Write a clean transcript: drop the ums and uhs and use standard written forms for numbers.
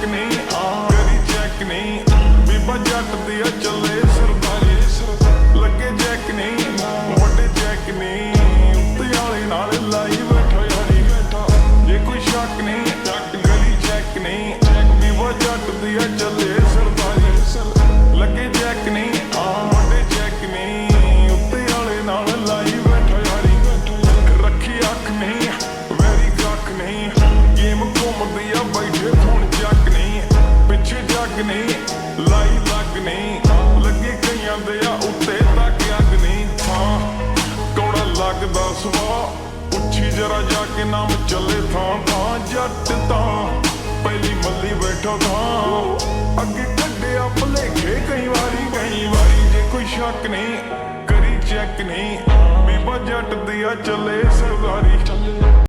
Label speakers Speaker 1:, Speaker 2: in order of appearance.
Speaker 1: शक नहीं करी चेक नहीं बीबा जट दी चले सरदारी लगे जैक नहीं वड्डे चेक नहीं उत्ते वाले नाल लाई बैठा यारी जे कोई शक नहीं गली चेक नहीं बीबा जट दी चले सरदारी लगे जैक नहीं वड्डे चेक नहीं उत्ते वाले नाल लाई बैठा यारी रखी अख नहीं वैरी कख नहीं गेम घूमदी आ बैठे फोन जग नहीं पिछे जग नहीं लाई लग नहीं लगे कईयां दे आ उत्ते तक अग नहीं कौड़ा लगदा सवा पुछी जरा जाके नाम चले थां जट तां पहली मल्ली बैठा थां अगे कड्डिया भुलेखे कई वारी जे कोई शक नहीं करी चेक नहीं बीबा जट दी चले सरदारी